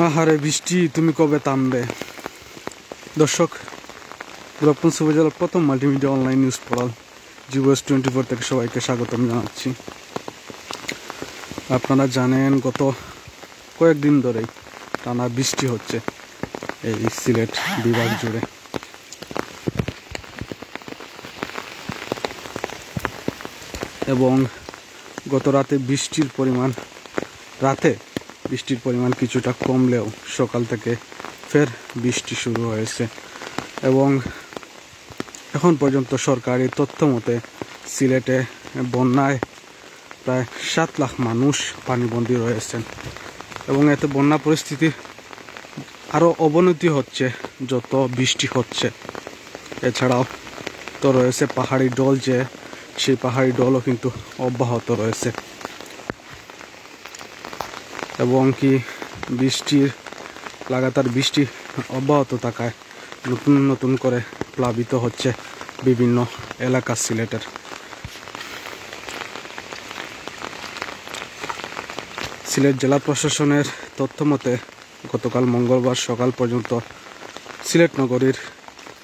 আহারে বৃষ্টি, তুমি কবে থামবে? দর্শক, গোলাপগঞ্জ উপজেলার প্রথম multimedia online news portal GBS24 থেকে সবাইকে স্বাগতম জানাচ্ছি। আপনারা জানেন, গত কয়েকদিন ধরেই টানা বৃষ্টি হচ্ছে এই সিলেট বিভাগ জুড়ে। এবং গত রাতে বৃষ্টির পরিমাণ কিছুটা কমলেও সকাল থেকে ফের বৃষ্টি শুরু হয়েছে। এবং এখন পর্যন্ত সরকারি তথ্য মতে সিলেটে বন্যায় প্রায় 7 লাখ মানুষ পানিবন্দী রয়েছেন। এবং এতে বন্যা পরিস্থিতি আরও অবনতি হচ্ছে যত বৃষ্টি হচ্ছে। এছাড়াও তো রয়েছে পাহাড়ি ঢল, সেই পাহাড়ি ঢলও কিন্তু অব্যাহত রয়েছে। এবং কি লাগাতার বৃষ্টি অব্যাহত থাকায় নতুন করে প্লাবিত হচ্ছে বিভিন্ন এলাকা সিলেটের। সিলেট জেলা প্রশাসনের তথ্য মতে গতকাল মঙ্গলবার সকাল পর্যন্ত সিলেট নগরীর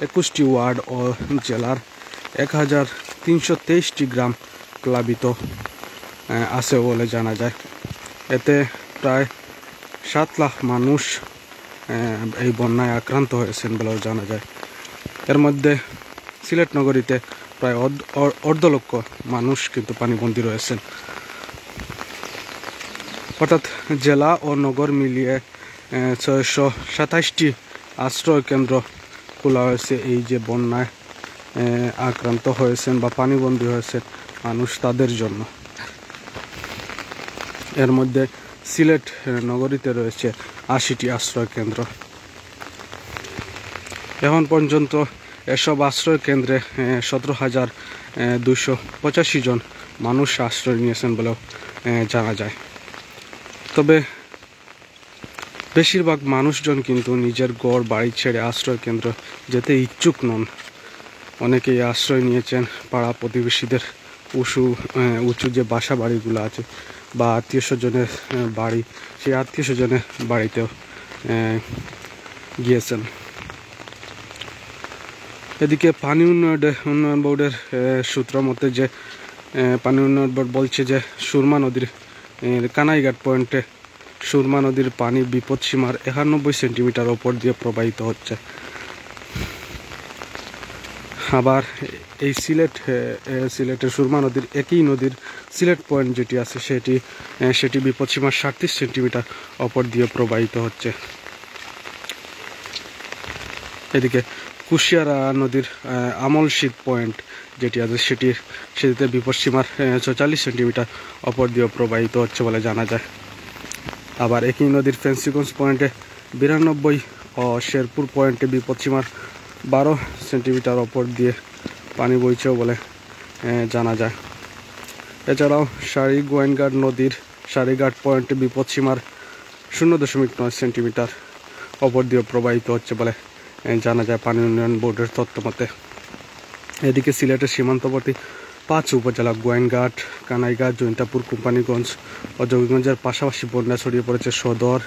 21টি ওয়ার্ড ও জেলার 1323টি গ্রাম প্লাবিত আছে বলে জানা যায়। এতে প্রায় 7 লাখ মানুষ এই বন্যায় আক্রান্ত হয়েছেন বলেও জানা যায়। এর মধ্যে সিলেট নগরীতে প্রায় অর্ধ লক্ষ মানুষ কিন্তু পানিবন্দী রয়েছেন। অর্থাৎ জেলা ও নগর মিলিয়ে 627টি আশ্রয় কেন্দ্র খোলা হয়েছে এই যে বন্যায় আক্রান্ত হয়েছেন বা পানিবন্দী হয়েছেন মানুষ, তাদের জন্য। এর মধ্যে সিলেট নগরীতে রয়েছে 80টি আশ্রয় কেন্দ্র। এখন পর্যন্ত এসব আশ্রয় কেন্দ্রে 17,285 জন মানুষ আশ্রয় নিয়েছেন বলেও জানা যায়। তবে বেশিরভাগ মানুষজন কিন্তু নিজের ঘর বাড়ি ছেড়ে আশ্রয় কেন্দ্র যেতে ইচ্ছুক নন। অনেকেই আশ্রয় নিয়েছেন পাড়া প্রতিবেশীদের উঁচু যে বাসা বাড়িগুলো আছে বা আত্মীয় স্বজনের বাড়ি, সেই আত্মীয় স্বজনের বাড়িতেও গিয়েছেন। এদিকে পানি উন্নয়ন বোর্ডের সূত্র মতে যে পানি উন্নয়ন বোর্ড বলছে যে সুরমা নদীর কানাইঘাট পয়েন্টে সুরমা নদীর পানি বিপদসীমার 91 সেন্টিমিটার ওপর দিয়ে প্রবাহিত হচ্ছে। আবার এই সিলেটের সুরমা নদীর একই নদীর সিলেট পয়েন্ট যেটি আছে সেটি বিপদসীমার 37 সেন্টিমিটার ওপর দিয়ে প্রবাহিত হচ্ছে। এদিকে কুশিয়ারা নদীর আমলশীত পয়েন্ট যেটি আছে সেটিতে বিপদসীমার 44 সেন্টিমিটার ওপর দিয়ে প্রবাহিত হচ্ছে বলে জানা যায়। আবার একই নদীর ফেন্সিগঞ্জ পয়েন্টে 92 ও শেরপুর পয়েন্টে বিপদসীমার 12 সেন্টিমিটার ওপর দিয়ে পানি বইছেও বলে জানা যায়। এছাড়াও গোয়েনঘাট নদীর সারিঘাট পয়েন্টে বিপদসীমার 0.9 সেন্টিমিটার ওপর দিয়ে প্রবাহিত হচ্ছে বলে জানা যায় পানি উন্নয়ন বোর্ডের তথ্য মতে। এদিকে সিলেটের সীমান্তবর্তী 5 উপজেলা গোয়েনঘাট, কানাইঘাট, জৈন্তাপুর, কোম্পানিগঞ্জ ও যোগীগঞ্জের পাশাপাশি বন্যা ছড়িয়ে পড়েছে সদর,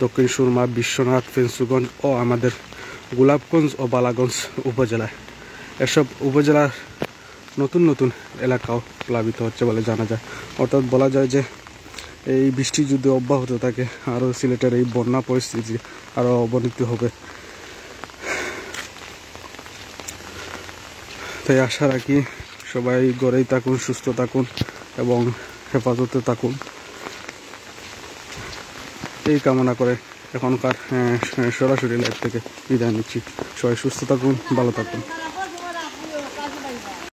দক্ষিণ সুরমা, বিশ্বনাথ, ফেন্সুগঞ্জ ও আমাদের গোলাপগঞ্জ ও বালাগঞ্জ উপজেলায়। এসব উপজেলার নতুন এলাকাও প্লাবিত হচ্ছে বলে জানা যায়। অর্থাৎ বলা যায় যে এই বৃষ্টি যদি অব্যাহত থাকে আরও সিলেটের এই বন্যা পরিস্থিতি আরও অবনতি হবে। তাই আশা রাখি সবাই ঘরেই থাকুন, সুস্থ থাকুন এবং হেফাজতে থাকুন, এই কামনা করে এখনকার সরাসরি লাইভ থেকে বিদায় নিচ্ছি। সবাই সুস্থ থাকুন, ভালো থাকুন।